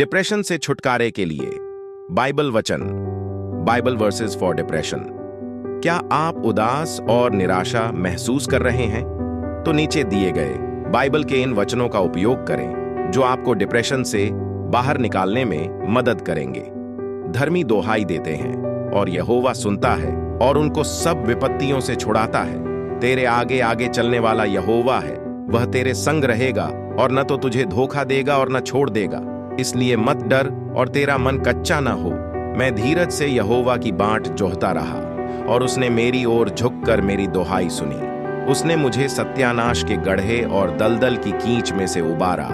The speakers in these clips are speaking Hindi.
डिप्रेशन से छुटकारे के लिए बाइबल वचन, बाइबल वर्सेस फॉर डिप्रेशन। क्या आप उदास और निराशा महसूस कर रहे हैं? तो नीचे दिए गए बाइबल के इन वचनों का उपयोग करें जो आपको डिप्रेशन से बाहर निकालने में मदद करेंगे। धर्मी दोहाई देते हैं और यहोवा सुनता है और उनको सब विपत्तियों से छुड़ाता है। तेरे आगे आगे चलने वाला यहोवा है, वह तेरे संग रहेगा और न तो तुझे धोखा देगा और न छोड़ देगा। इसलिए मत डर और तेरा मन कच्चा न हो। मैं धीरज से यहोवा की बाट जोहता रहा और उसने मेरी ओर झुककर मेरी दोहाई सुनी। उसने मुझे सत्यानाश के गड्ढे और दलदल की कींच में से उबारा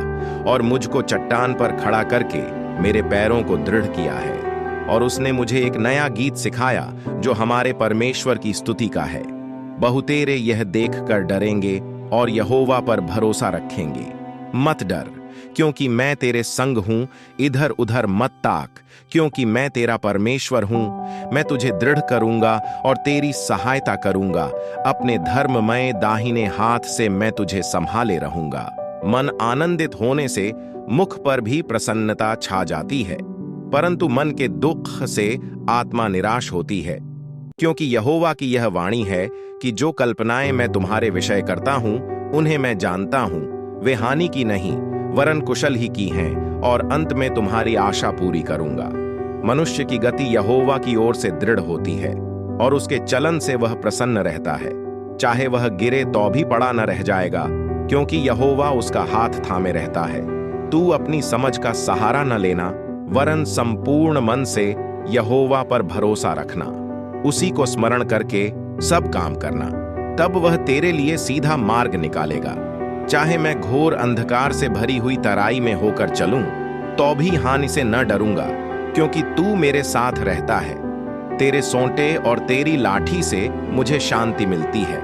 और मुझको चट्टान पर खड़ा करके मेरे पैरों को दृढ़ किया है। और उसने मुझे एक नया गीत सिखाया जो हमारे परमेश्वर की स्तुति का है। बहुतेरे यह देखकर डरेंगे और यहोवा पर भरोसा रखेंगे। मत डर, क्योंकि मैं तेरे संग हूं। इधर उधर मत ताक, क्योंकि मैं तेरा परमेश्वर हूं। मैं तुझे दृढ़ करूंगा और तेरी सहायता करूंगा। अपने धर्ममय दाहिने हाथ से मैं तुझे संभाले रहूंगा। मन आनंदित होने से मुख पर भी प्रसन्नता छा जाती है, परंतु मन के दुख से आत्मा निराश होती है। क्योंकि यहोवा की यह वाणी है कि जो कल्पनाएं मैं तुम्हारे विषय करता हूं उन्हें मैं जानता हूं। वे हानि की नहीं वरन कुशल ही की हैं, और अंत में तुम्हारी आशा पूरी करूंगा। मनुष्य की गति यहोवा की ओर से दृढ़ होती है और उसके चलन से वह प्रसन्न रहता है। चाहे वह गिरे तो भी पड़ा न रह जाएगा, क्योंकि यहोवा उसका हाथ थामे रहता है। तू अपनी समझ का सहारा न लेना, वरन संपूर्ण मन से यहोवा पर भरोसा रखना। उसी को स्मरण करके सब काम करना, तब वह तेरे लिए सीधा मार्ग निकालेगा। चाहे मैं घोर अंधकार से भरी हुई तराई में होकर चलूं, तो भी हानि से न डरूंगा, क्योंकि तू मेरे साथ रहता है। तेरे सोंटे और तेरी लाठी से मुझे शांति मिलती है।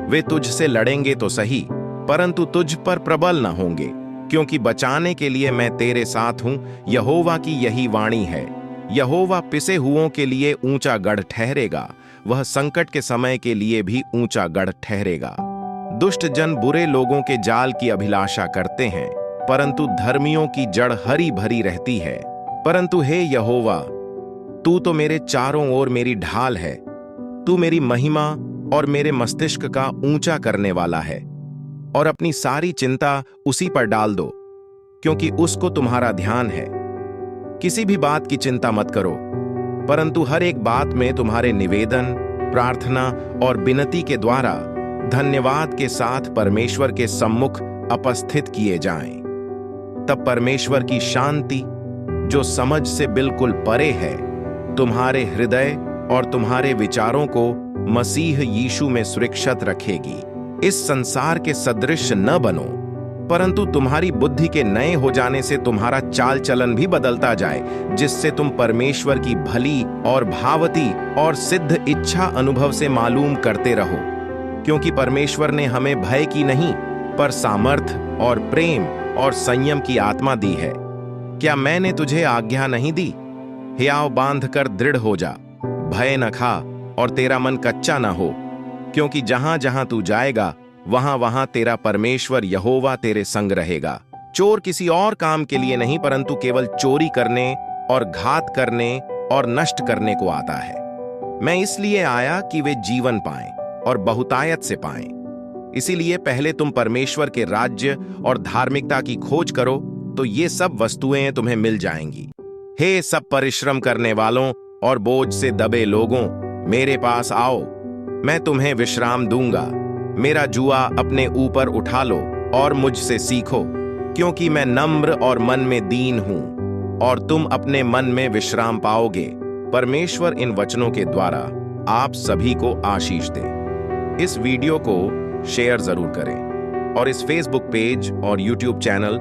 वे तुझसे लड़ेंगे तो सही, परंतु तुझ पर प्रबल न होंगे, क्योंकि बचाने के लिए मैं तेरे साथ हूं। यहोवा की यही वाणी है। यहोवा पिसे हुओं के लिए ऊंचा गढ़ ठहरेगा, वह संकट के समय के लिए भी ऊंचा गढ़ ठहरेगा। दुष्ट जन बुरे लोगों के जाल की अभिलाषा करते हैं, परंतु धर्मियों की जड़ हरी भरी रहती है। परंतु हे यहोवा, तू तो मेरे चारों ओर मेरी ढाल है। तू मेरी महिमा और मेरे मस्तिष्क का ऊंचा करने वाला है, और अपनी सारी चिंता उसी पर डाल दो, क्योंकि उसको तुम्हारा ध्यान है। किसी भी बात की चिंता मत करो, परंतु हर एक बात में तुम्हारे निवेदन, प्रार्थना और विनती के द्वारा धन्यवाद के साथ परमेश्वर के सम्मुख उपस्थित किए जाएं। तब परमेश्वर की शांति, जो समझ से बिल्कुल परे है, तुम्हारे हृदय और तुम्हारे विचारों को मसीह यीशु में सुरक्षित रखेगी। इस संसार के सदृश न बनो, परंतु तुम्हारी बुद्धि के नए हो जाने से तुम्हारा चाल चलन भी बदलता जाए, जिससे तुम परमेश्वर की भली और भावती और सिद्ध इच्छा अनुभव से मालूम करते रहो। क्योंकि परमेश्वर ने हमें भय की नहीं, पर सामर्थ और प्रेम और संयम की आत्मा दी है। क्या मैंने तुझे आज्ञा नहीं दी? हियाव बांध कर दृढ़ हो जा, भय न खा और तेरा मन कच्चा न हो, क्योंकि जहां जहां तू जाएगा वहां वहां तेरा परमेश्वर यहोवा तेरे संग रहेगा। चोर किसी और काम के लिए नहीं, परंतु केवल चोरी करने और घात करने और नष्ट करने को आता है। मैं इसलिए आया कि वे जीवन पाएं और बहुतायत से पाएं। इसीलिए पहले तुम परमेश्वर के राज्य और धार्मिकता की खोज करो, तो ये सब वस्तुएं तुम्हें मिल जाएंगी। हे सब परिश्रम करने वालों और बोझ से दबे लोगों, मेरे पास आओ, मैं तुम्हें विश्राम दूंगा। मेरा जुआ अपने ऊपर उठा लो और मुझसे सीखो, क्योंकि मैं नम्र और मन में दीन हूं, और तुम अपने मन में विश्राम पाओगे। परमेश्वर इन वचनों के द्वारा आप सभी को आशीष दे। इस वीडियो को शेयर जरूर करें और इस फेसबुक पेज और YouTube channel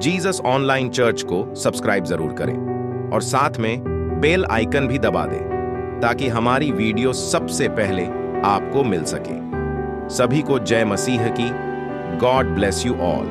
Jesus online church को सब्सक्राइब जरूर करें, और साथ में बेल आइकन भी दबा दें, ताकि हमारी वीडियो सबसे पहले आपको मिल सके। सभी को जय मसीह की। God bless you all.